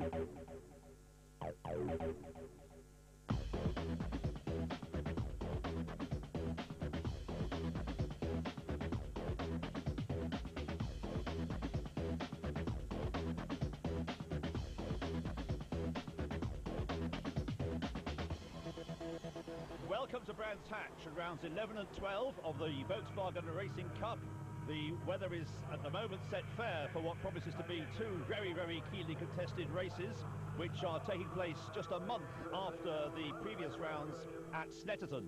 Welcome to Brands Hatch and rounds 11 and 12 of the Volkswagen Racing Cup. The weather is at the moment set fair for what promises to be two very, very keenly contested races, which are taking place just a month after the previous rounds at Snetterton.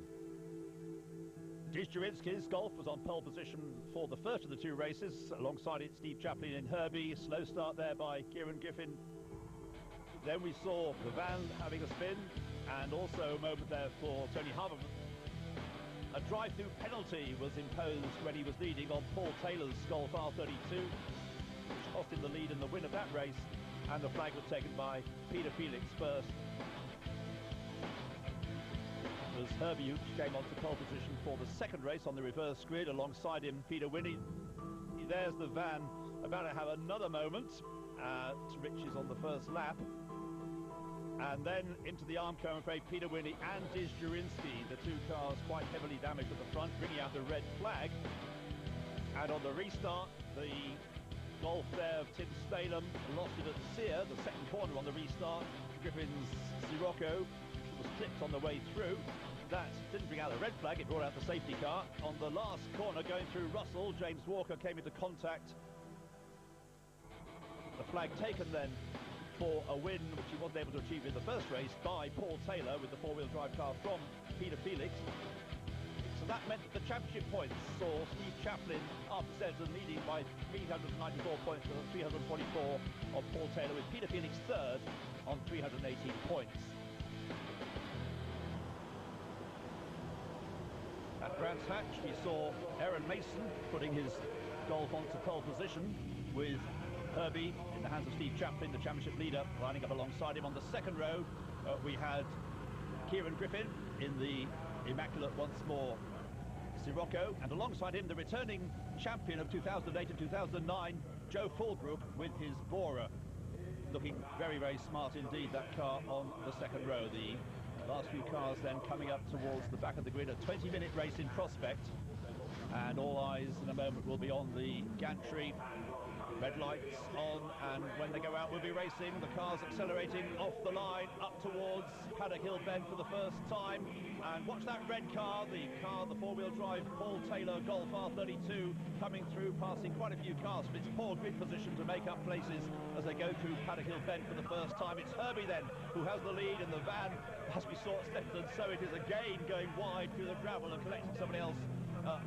Dijkstrinski's Golf was on pole position for the first of the two races. Alongside it, Steve Chaplin in Herbie. Slow start there by Kieran Griffin. Then we saw the van having a spin, and also a moment there for Tony Haberman. A drive-through penalty was imposed when he was leading on Paul Taylor's Golf R32, which cost him the lead and the win of that race, and the flag was taken by Peter Felix first. It was Herbie who came onto pole position for the second race on the reverse grid. Alongside him, Peter Winnie. There's the van about to have another moment to riches on the first lap. And then into the armco, I'm afraid, Peter Winnie and Dijkstrinski, the two cars quite heavily damaged at the front, bringing out the red flag. And on the restart, the Golf there of Tim Stalem lost it at Sear, the second corner on the restart. Griffin's Sirocco was clipped on the way through. That didn't bring out the red flag, it brought out the safety car. On the last corner, going through Russell, James Walker came into contact. The flag taken then for a win, which he wasn't able to achieve in the first race, by Paul Taylor with the four-wheel drive car from Peter Felix. So that meant that the championship points saw Steve Chaplin after Snetterton leading by 394 points to 344 of Paul Taylor, with Peter Felix third on 318 points. At Brands Hatch, we saw Aaron Mason putting his Golf onto pole position, with Herbie in the hands of Steve Chaplin, the championship leader, lining up alongside him. On the second row, we had Kieran Griffin in the immaculate once more Sirocco, and alongside him the returning champion of 2008 and 2009, Joe Fulgroup, with his Bora. Looking very, very smart indeed, that car on the second row. The last few cars then coming up towards the back of the grid. A 20-minute race in prospect, and all eyes in a moment will be on the gantry. Red lights on, and when they go out we'll be racing. The cars accelerating off the line up towards Paddock Hill Bend for the first time. And watch that red car, the four-wheel drive Paul Taylor Golf R32, coming through, passing quite a few cars from its poor grid position to make up places as they go through Paddock Hill Bend for the first time. It's Herbie then who has the lead in the van, as we saw at Snetterton, so it is again going wide through the gravel and collecting somebody else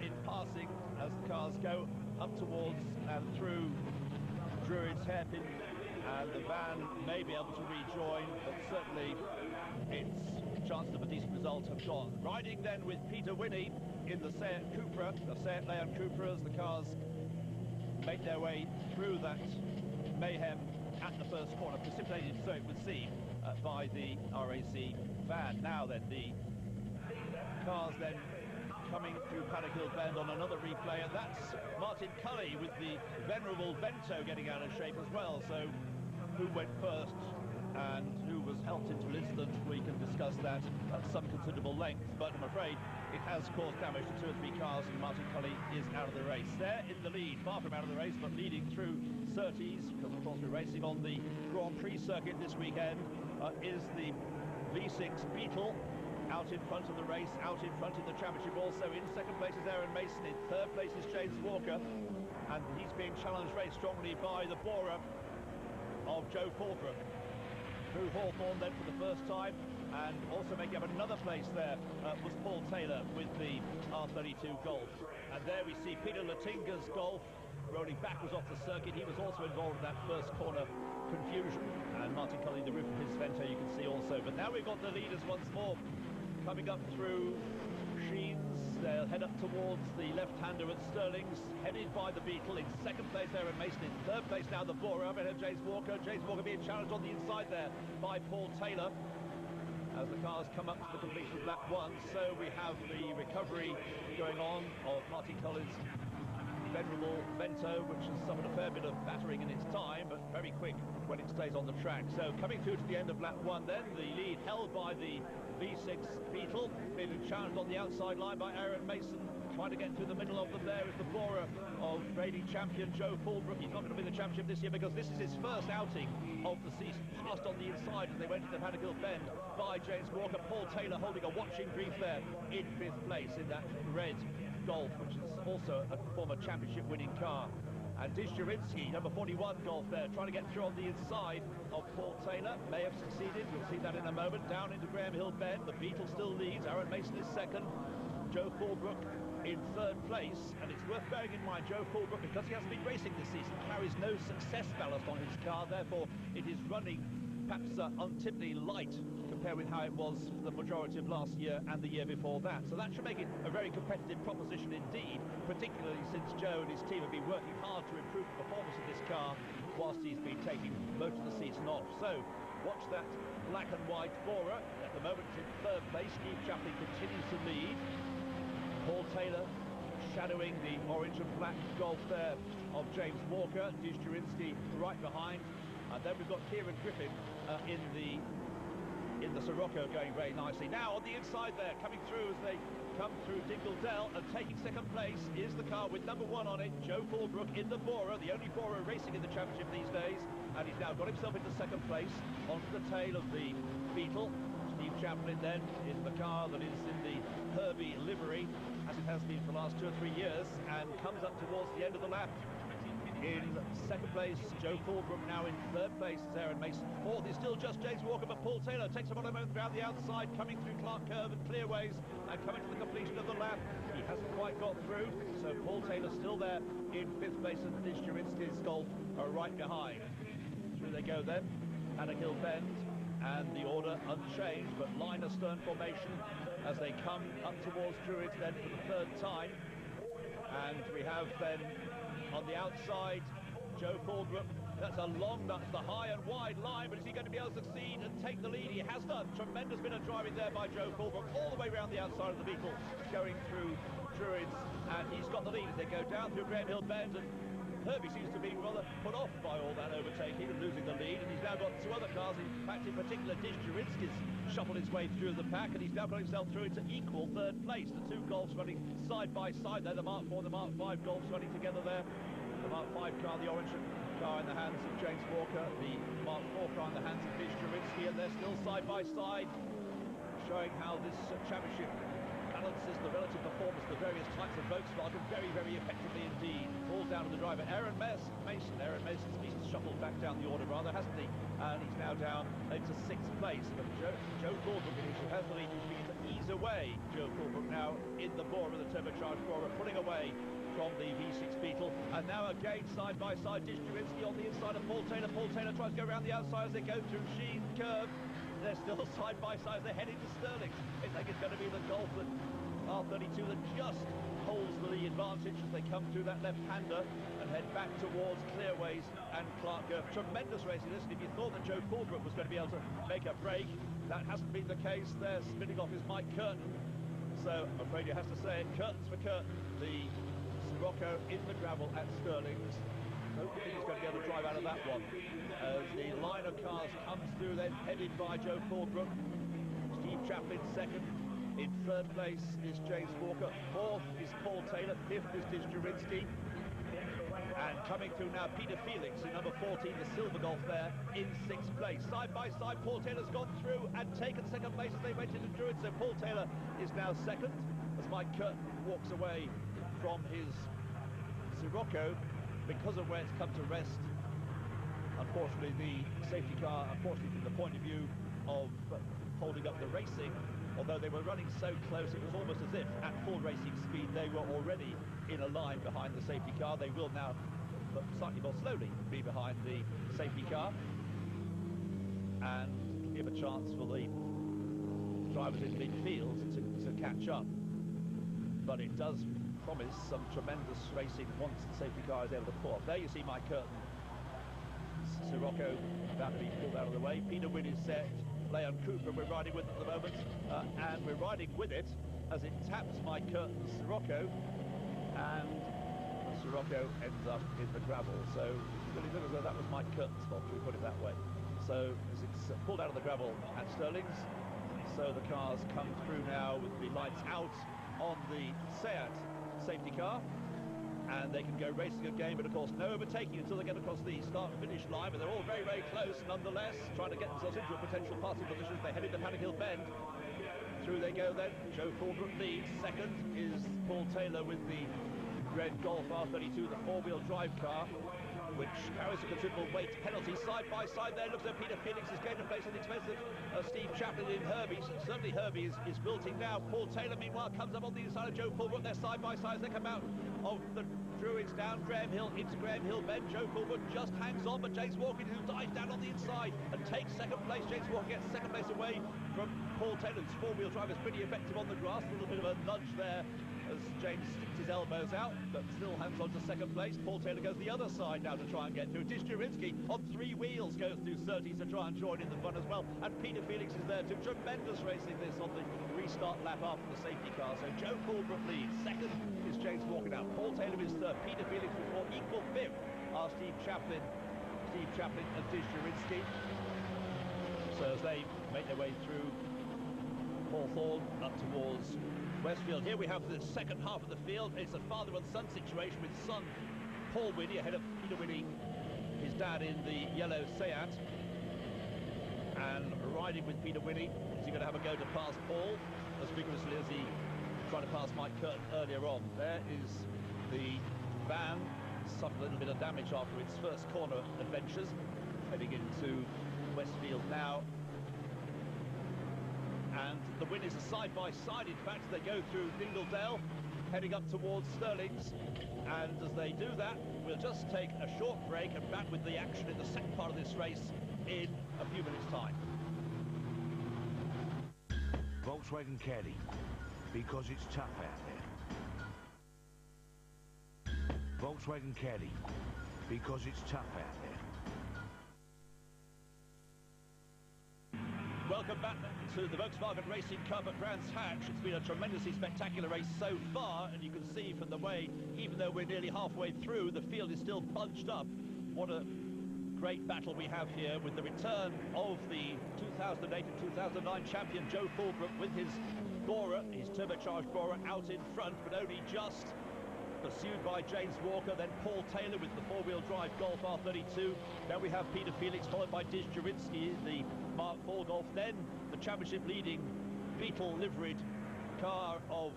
in passing as the cars go up towards and through Druid's hairpin, and the van may be able to rejoin, but certainly its chances of a decent result have gone. Riding then with Peter Winnie in the Seat Cupra, the Seat Leon Cupra, as the cars make their way through that mayhem at the first corner, precipitated, so it would seem, by the RAC van. Now then, the cars then coming through Paddock Hill Bend on another replay, and that's Martin Cully with the venerable Vento getting out of shape as well. So who went first and who was helped into an incident, we can discuss that at some considerable length, but I'm afraid it has caused damage to two or three cars, and Martin Cully is out of the race. There in the lead, far from out of the race, but leading through Surtees, because of course we're racing on the Grand Prix circuit this weekend, is the V6 Beetle. Out in front of the race, out in front in the championship also. In second place is Aaron Mason, in third place is James Walker, and he's being challenged very strongly by the Bora of Joe Fulgroup. Through Hawthorne then for the first time, and also making up another place there was Paul Taylor with the R32 Golf. And there we see Peter Latinga's Golf rolling backwards off the circuit. He was also involved in that first corner confusion, and Martin Cully, the roof of his Vento, you can see also. But now we've got the leaders once more coming up through Sheens. They'll head up towards the left-hander at Sterling's, headed by the Beetle. In second place there at Mason. In third place now the Bora. Up ahead James Walker. James Walker being challenged on the inside there by Paul Taylor as the cars come up to the completion of lap one. So we have the recovery going on of Martin Collins venerable Vento, which has suffered a fair bit of battering in its time, but very quick when it stays on the track. So coming through to the end of lap 1 then, the lead held by the V6 Beetle, being challenged on the outside line by Aaron Mason. Trying to get through the middle of them there is the borer of reigning champion Joe Fulbrook. He's not going to be the championship this year because this is his first outing of the season. Passed on the inside as they went into Penultimate Bend by James Walker. Paul Taylor holding a watching brief there in 5th place in that red Golf, which is also a former championship winning car. And Dijurinsky, number 41 Golf there, trying to get through on the inside of Paul Taylor. May have succeeded, we'll see that in a moment. Down into Graham Hill Bend, the Beetle still leads. Aaron Mason is second. Joe Fulbrook in 3rd place, and it's worth bearing in mind Joe Fulbrook, because he hasn't been racing this season, carries no success ballast on his car, therefore it is running perhaps untypically light compared with how it was for the majority of last year and the year before that. So that should make it a very competitive proposition indeed, particularly since Joe and his team have been working hard to improve the performance of this car whilst he's been taking most of the season off. So watch that black and white borer. At the moment it's in 3rd place. Steve Chaplin continues to lead. Paul Taylor shadowing the orange and black Golf there of James Walker. Dijurinsky right behind. And then we've got Kieran Griffin in the Sirocco going very nicely. Now on the inside there, coming through as they come through Dingle Dell, and taking 2nd place is the car with number 1 on it, Joe Fulbrook in the borer, the only borer racing in the championship these days. And he's now got himself into 2nd place onto the tail of the Beetle. Steve Chaplin then in the car that is in the Herbie livery, as it has been for the last 2 or 3 years, and comes up towards the end of the lap. In 2nd place, Joe Fulbrook. Now in 3rd place is Aaron Mason. 4th is still just James Walker, but Paul Taylor takes about a moment around the outside, coming through Clark Curve and Clearways, and coming to the completion of the lap. He hasn't quite got through, so Paul Taylor still there in 5th place, and Dijurinsky's Golf are right behind. Through they go then, Hill Bend, and the order unchanged, but line astern formation as they come up towards Druids then for the 3rd time. And we have then on the outside Joe Fulbrook. That's a that's the high and wide line, but is he going to be able to succeed and take the lead? He has done. Tremendous bit of driving there by Joe Fulbrook, all the way around the outside of the Beetle, going through Druids, and he's got the lead as they go down through Graham Hill Bend. And Herbie seems to be rather put off by all that overtaking and losing the lead, and he's now got 2 other cars, in fact in particular Dijurinsky's shuffled his way through the pack, and he's now got himself through into equal 3rd place. The 2 Golfs running side by side there, the Mark 4 and the Mark 5 Golfs running together there. The Mark 5 car, the orange car in the hands of James Walker, the Mark 4 car in the hands of Dijurinsky, and they're still side by side, showing how this championship balances the relative performance of the various types of Volkswagen very, very effectively indeed. Falls down to the driver, Aaron Mason. Aaron Mason's shuffled back down the order rather, hasn't he? And he's now down into 6th place. But Joe Fulbrook, who has the lead, is beginning to ease away. Joe Fulbrook now in the borer, the turbocharged borer, pulling away from the V6 Beetle. And now again side by side, Dijurinsky on the inside of Paul Taylor. Paul Taylor tries to go around the outside as they go through Sheen Curve. They're still side by side as they head into Stirling. I think it's going to be the Golf that R32 that just holds the advantage as they come through that left-hander and head back towards Clearways and Clark Curve. Tremendous racing. Listen, if you thought that Joe Fulbrook was going to be able to make a break, that hasn't been the case. There, spinning off is Mike Curtin. So I'm afraid you have to say it, curtains for Curtin. The Sirocco in the gravel at Stirling. Don't think he's going to be able to drive out of that one. As the line of cars comes through then, headed by Joe Fulbrook. Steve Chaplin 2nd. In 3rd place is James Walker. 4th is Paul Taylor. 5th is Dijurinsky. And coming through now, Peter Felix in number 14, the silver Golf there, in 6th place. Side by side, Paul Taylor's gone through and taken 2nd place as they went into Druids. So Paul Taylor is now 2nd as Mike Curtin walks away from his Sirocco because of where it's come to rest. Unfortunately, the safety car, unfortunately from the point of view of holding up the racing, although they were running so close, it was almost as if at full racing speed they were already in a line behind the safety car. They will now, but slightly more slowly, be behind the safety car and give a chance for the drivers in midfield to catch up. But it does promise some tremendous racing once the safety car is able to pull off. There you see Mike Curtin. Sirocco about to be pulled out of the way. Peter Wynn is set. Leon Cooper we're riding with at the moment, and we're riding with it as it taps Mike Curtin's Sirocco, and Rocco ends up in the gravel. So it really looks as though that was Mike Curtin's fault, we put it that way. So as it's pulled out of the gravel at Stirling's, so the cars come through now with the lights out on the Seat safety car, and they can go racing again, but of course no overtaking until they get across the start and finish line, but they're all very, very close nonetheless, trying to get themselves into a potential passing position as they head into Paddock Hill Bend. Through they go then. Joe Fulbrook leads. Second is Paul Taylor with the red Golf R32, the four-wheel drive car, which carries a considerable weight penalty. Side by side there, looks like Peter Felix is gained a place on the expense of Steve Chaplin in Herbie. Certainly Herbie is wilting now. Paul Taylor, meanwhile, comes up on the inside of Joe Fulbrook. They're side by side as they come out of the Druids down Graham Hill into Graham Hill Bend. Joe Fulbrook just hangs on, but James Walker, who dives down on the inside and takes second place. James Walker gets second place away from Paul Taylor's four-wheel drive. Is pretty effective on the grass. A little bit of a nudge there as James sticks his elbows out, but still hangs on to second place. Paul Taylor goes the other side now to try and get through. Disjurinsky on three wheels goes through 30s to try and join in the fun as well. And Peter Felix is there too. Tremendous racing this on the restart lap after the safety car. So Joe Fulbrook leads. Second is James Walker now. Paul Taylor is third. Peter Felix before equal fifth are Steve Chaplin and Disjurinsky. So as they make their way through Hawthorne up towards Westfield. Here we have the second half of the field. It's a father and son situation with son Paul Winnie ahead of Peter Winnie, his dad in the yellow Seat, and riding with Peter Winnie. Is he going to have a go to pass Paul as vigorously as he tried to pass Mike Curtin earlier on? There is the van, suffered a little bit of damage after its first corner adventures, heading into Westfield now. And the winners are side by side. In fact, they go through Dingledale, heading up towards Stirling's. And as they do that, we'll just take a short break and back with the action in the second part of this race in a few minutes' time. Volkswagen Caddy, because it's tough out there. Volkswagen Caddy, because it's tough out there. Welcome back to the Volkswagen Racing Cup at Brands Hatch. It's been a tremendously spectacular race so far, and you can see from the way, even though we're nearly halfway through, the field is still bunched up. What a great battle we have here with the return of the 2008 and 2009 champion Joe Fulbrook with his Bora, his turbocharged Bora, out in front, but only just. Pursued by James Walker, then Paul Taylor with the four-wheel drive Golf R32. Then we have Peter Felix, followed by Disjurinsky, the Mark IV Golf. Then the championship-leading Beetle liveried car of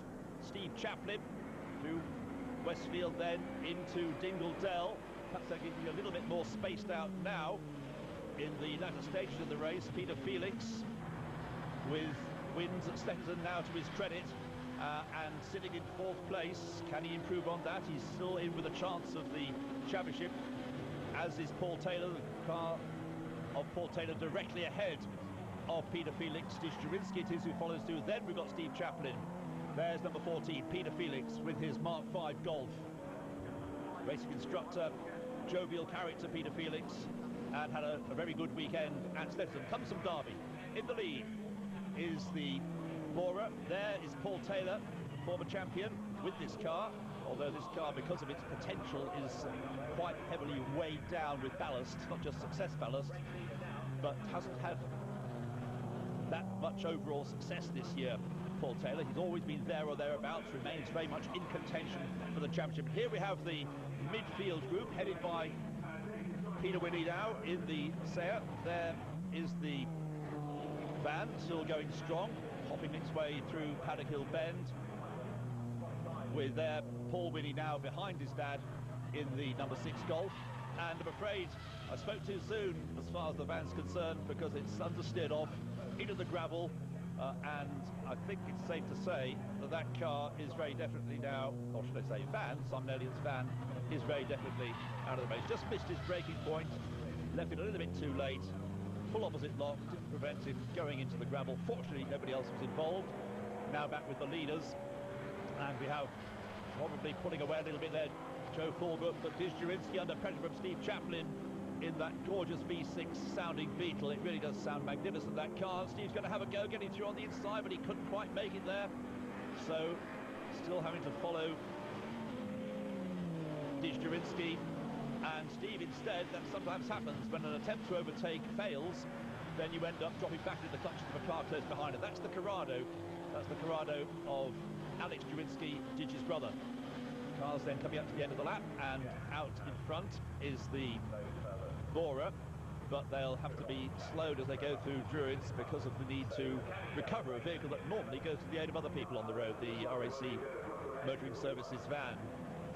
Steve Chaplin through Westfield, then into Dingledale. Perhaps they're giving you a little bit more spaced out now in the latter stages of the race. Peter Felix with wins at Stetson now to his credit. And sitting in fourth place. Can he improve on that? He's still in with a chance of the championship, as is Paul Taylor. The car of Paul Taylor directly ahead of Peter Felix. Disjurinsky it is who follows through. Then we've got Steve Chaplin. There's number 14, Peter Felix, with his Mark V Golf. Racing instructor, jovial character Peter Felix, and had a very good weekend at Stetson. Comes from Derby. In the lead is the Bora. There is Paul Taylor, former champion, with this car, although this car, because of its potential, is quite heavily weighed down with ballast, not just success ballast, but hasn't had that much overall success this year. Paul Taylor, he's always been there or thereabouts, remains very much in contention for the championship. Here we have the Midfield Group, headed by Peter Winnie now in the Seat. There is the van, still going strong, hopping its way through Paddock Hill Bend, with their Paul Winnie now behind his dad in the number 6 Golf. And I'm afraid I spoke too soon as far as the van's concerned, because it's understeered off into the gravel, and I think it's safe to say that that car is very definitely now, or should I say van, Sam Elliott's van, is very definitely out of the race. Just missed his braking point, left it a little bit too late. Full opposite lock, didn't prevent him going into the gravel. Fortunately, nobody else was involved. Now back with the leaders, and we have probably pulling away a little bit there Joe Fulbrook, but Disjurinsky under pressure from Steve Chaplin in that gorgeous V6 sounding Beetle. It really does sound magnificent, that car. Steve's going to have a go getting through on the inside, but he couldn't quite make it there. So still having to follow Dijkowski, and Steve, instead, that sometimes happens when an attempt to overtake fails, then you end up dropping back into the clutches of a car close behind it. That's the Corrado. That's the Corrado of Alex Dijkowski, Dij's brother. Cars then coming up to the end of the lap, and out in front is the Bora, but they'll have to be slowed as they go through Druids because of the need to recover a vehicle that normally goes to the aid of other people on the road, the RAC Motoring Services van.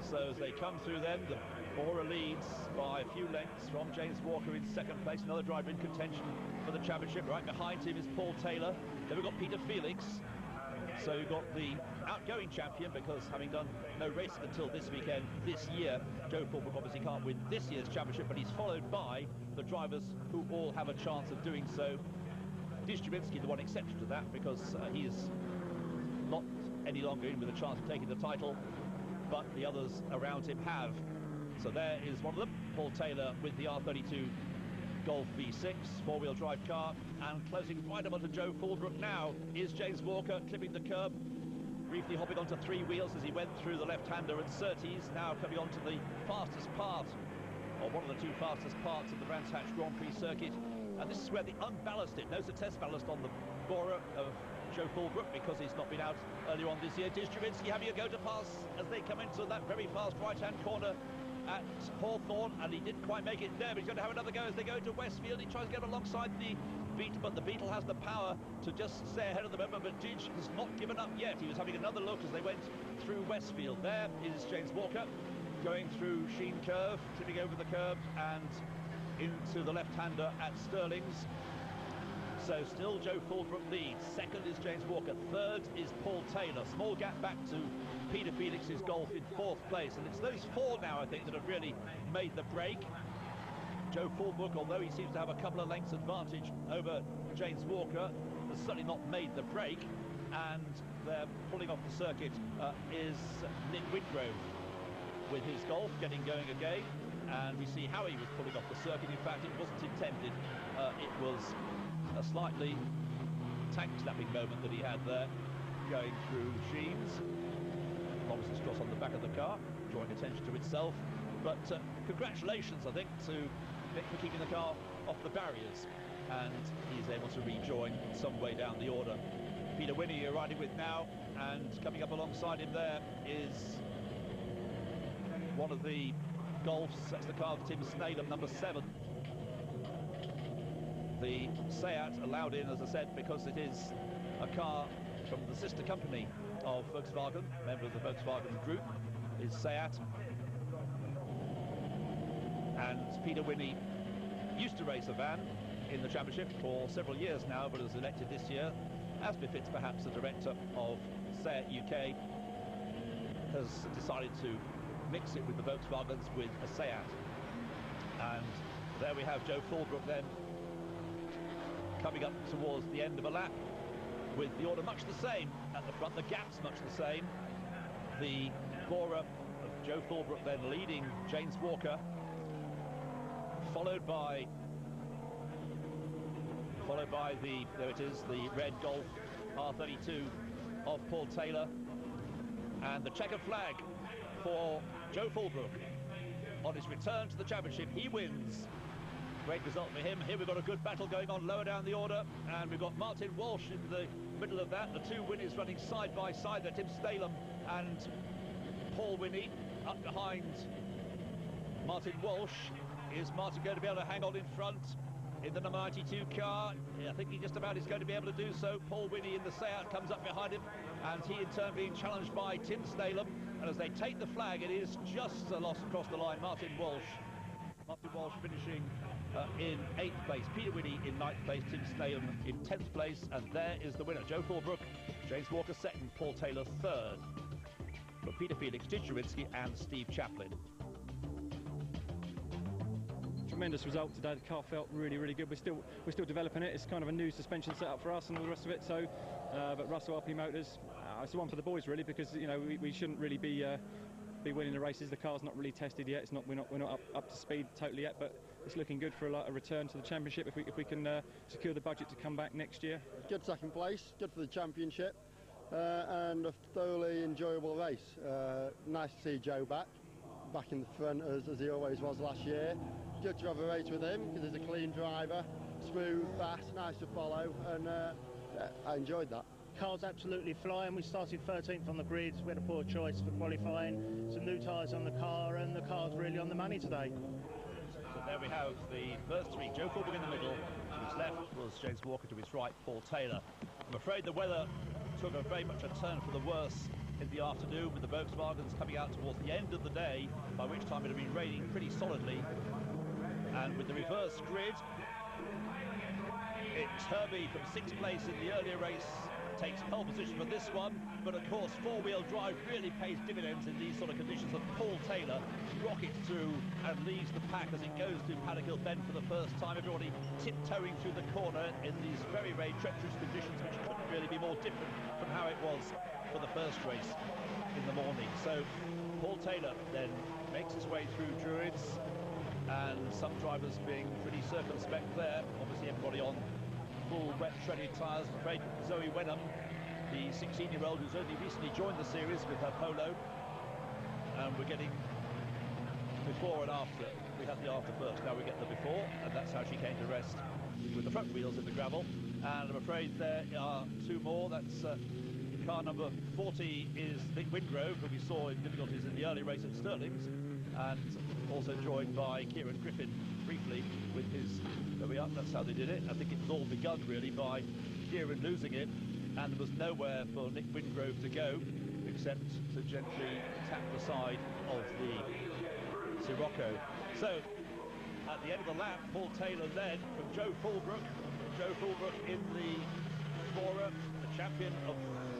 So as they come through then, the Bora leads by a few lengths from James Walker in second place, another driver in contention for the championship. Right behind him is Paul Taylor. Then we've got Peter Felix. So you've got the outgoing champion, because having done no racing until this weekend, this year, Joe Fulbrook obviously can't win this year's championship, but he's followed by the drivers who all have a chance of doing so. Dijkowski, the one exception to that, because he's not any longer in with a chance of taking the title, but the others around him have. So there is one of them, Paul Taylor with the R32 Golf V6 four-wheel drive car, and closing right up onto Joe Fulbrook now is James Walker, clipping the curb, briefly hopping onto three wheels as he went through the left-hander at Surtees, now coming onto the fastest part, or one of the two fastest parts of the Brands Hatch Grand Prix circuit. And this is where the unballasted, no success ballast on the Bora of Joe Fulbrook, because he's not been out earlier on this year. Dijkowski having a go to pass as they come into that very fast right-hand corner at Hawthorne, and he didn't quite make it there, but he's going to have another go as they go to Westfield. He tries to get alongside the Beetle, but the Beetle has the power to just stay ahead of the moment, but Dij has not given up yet. He was having another look as they went through Westfield. There is James Walker going through Sheen Curve, tipping over the curb and into the left-hander at Stirling's. So still Joe Fulbrook leads. Second is James Walker. Third is Paul Taylor. Small gap back to Peter Felix's Golf in fourth place. And it's those four now, I think, that have really made the break. Joe Fulbrook, although he seems to have a couple of lengths advantage over James Walker, has certainly not made the break. And they're pulling off the circuit is Nick Whitgrove with his Golf getting going again. And we see how he was pulling off the circuit. In fact, it wasn't intended. It was a slightly tank-snapping moment that he had there, going through Sheens. Morrison's cross on the back of the car, drawing attention to itself. But congratulations, I think, to Nick for keeping the car off the barriers. And he's able to rejoin some way down the order. Peter Winnie you're riding with now, and coming up alongside him there is one of the Golfs. That's the car of Tim Snalem, number 7. The Seat allowed in, as I said, because it is a car from the sister company of Volkswagen, member of the Volkswagen Group, is Seat. And Peter Winnie used to race a van in the championship for several years now, but was elected this year, as befits perhaps the director of Seat UK, has decided to mix it with the Volkswagens with a Seat. And there we have Joe Fulbrook then coming up towards the end of a lap with the order much the same at the front, the gaps much the same. The Bora of Joe Fulbrook then leading James Walker, followed by the, there it is, the red Golf R32 of Paul Taylor, and the checkered flag for Joe Fulbrook. On his return to the championship, he wins. Great result for him. Here we've got a good battle going on lower down the order, and we've got Martin Walsh in the middle of that. The two winners running side by side there, Tim Snalem and Paul Winnie. Up behind Martin Walsh is Martin going to be able to hang on in front in the number 92 car. I think he just about is going to be able to do so. Paul Winnie in the Seat comes up behind him, and he in turn being challenged by Tim Snalem. And as they take the flag, it is just a loss across the line. Martin Walsh finishing in 8th place, Peter Winnie in 9th place, Tim Snalem in 10th place, and there is the winner. Joe Fulbrook, James Walker 2nd, Paul Taylor 3rd. For Peter Felix, Dijkowski and Steve Chaplin. Tremendous result today. The car felt really, really good. We're still developing it. It's kind of a new suspension setup for us and all the rest of it. So, but Russell RP Motors, it's the one for the boys really, because you know we shouldn't really be winning the races. The car's not really tested yet. We're not up to speed totally yet, but it's looking good for a return to the championship if we can secure the budget to come back next year. Good second place, good for the championship, and a thoroughly enjoyable race. Nice to see Joe back. back in the front as he always was last year. Good to have a race with him because he's a clean driver, smooth, fast, nice to follow, and yeah, I enjoyed that. Car's absolutely flying. We started 13th on the grid. We had a poor choice for qualifying. Some new tyres on the car, and the car's really on the money today. So there we have the first three. Joe Fulbrick in the middle. To his left was James Walker, to his right Paul Taylor. I'm afraid the weather took a very much a turn for the worse in the afternoon, with the Volkswagens coming out towards the end of the day, by which time it had been raining pretty solidly. And with the reverse grid, it's Herbie from 6th place in the earlier race takes pole position for this one, but of course four-wheel drive really pays dividends in these sort of conditions, and Paul Taylor rockets through and leads the pack as it goes through Paddock Hill Bend for the first time. Everybody tiptoeing through the corner in these very, very treacherous conditions, which couldn't really be more different from how it was for the first race in the morning. So Paul Taylor then makes his way through Druids, and some drivers being pretty circumspect there. Obviously everybody on full wet shredded tyres. I'm afraid Zoe Wenham, the 16-year-old who's only recently joined the series with her Polo, and we're getting before and after. We had the after first, now we get the before, and that's how she came to rest with the front wheels in the gravel. And I'm afraid there are two more. That's car number 40 is Nick Wingrove, who we saw in difficulties in the early race at Stirling's, and also joined by Kieran Griffin briefly with his, there we are, that's how they did it. I think it was all begun really by Kieran losing it, and there was nowhere for Nick Wingrove to go except to gently tap the side of the Sirocco. So at the end of the lap, Paul Taylor led from Joe Fulbrick. Joe Fulbrick in the Explorer, the champion of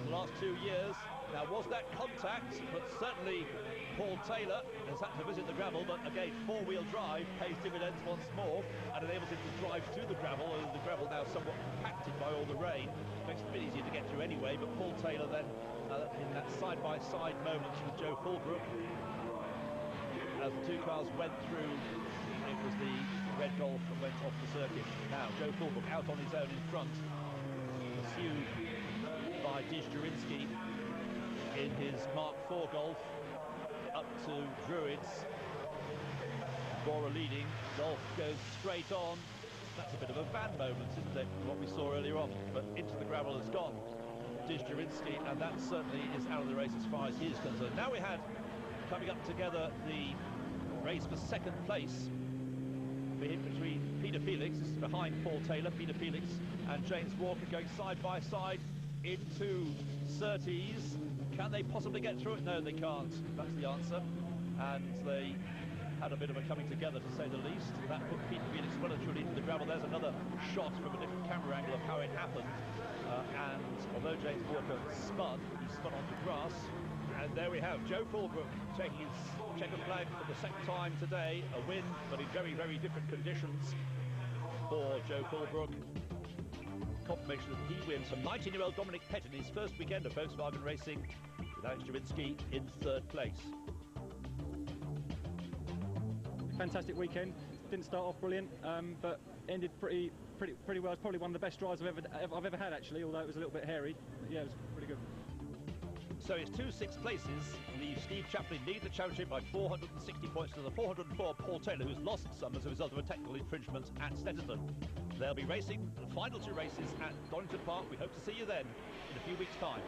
the last 2 years. Now, was that contact? But certainly Paul Taylor has had to visit the gravel, but again, four-wheel drive pays dividends once more and enables him to drive through the gravel, and the gravel now somewhat compacted by all the rain. Makes it a bit easier to get through anyway, but Paul Taylor then in that side-by-side moment with Joe Fulbrick, as the two cars went through, it was the red Golf that went off the circuit. Now, Joe Fulbrick out on his own in front, pursued by Dish Jurinsky in his Mark IV Golf up to Druids. Bora leading, Golf goes straight on. That's a bit of a van moment, isn't it, what we saw earlier on, but into the gravel has gone Dish Jurinsky, and that certainly is out of the race as far as he is concerned. Now we had coming up together the race for second place between Peter Felix, this is behind Paul Taylor, Peter Felix and James Walker going side by side into Surtees. Can they possibly get through it? No, they can't. That's the answer. And they had a bit of a coming together, to say the least. That put Peter Felix well and truly into the gravel. There's another shot from a different camera angle of how it happened. And although James Walker spun, he spun onto grass. And there we have Joe Fulbrick taking his checkered flag for the second time today. A win, but in very, very different conditions for Joe Fulbrick. Confirmation that he wins from 19-year-old Dominic Pett in his first weekend of Volkswagen racing, with Alex Jurinsky in third place. Fantastic weekend. Didn't start off brilliant, but ended pretty well. It's probably one of the best drives I've ever had, actually, although it was a little bit hairy. But yeah, it was pretty good. So it's 2 6th places. The Steve Chaplin lead the championship by 460 points to the 404 Paul Taylor, who's lost some as a result of a technical infringement at Snetterton. They'll be racing the final 2 races at Donington Park. We hope to see you then in a few weeks' time.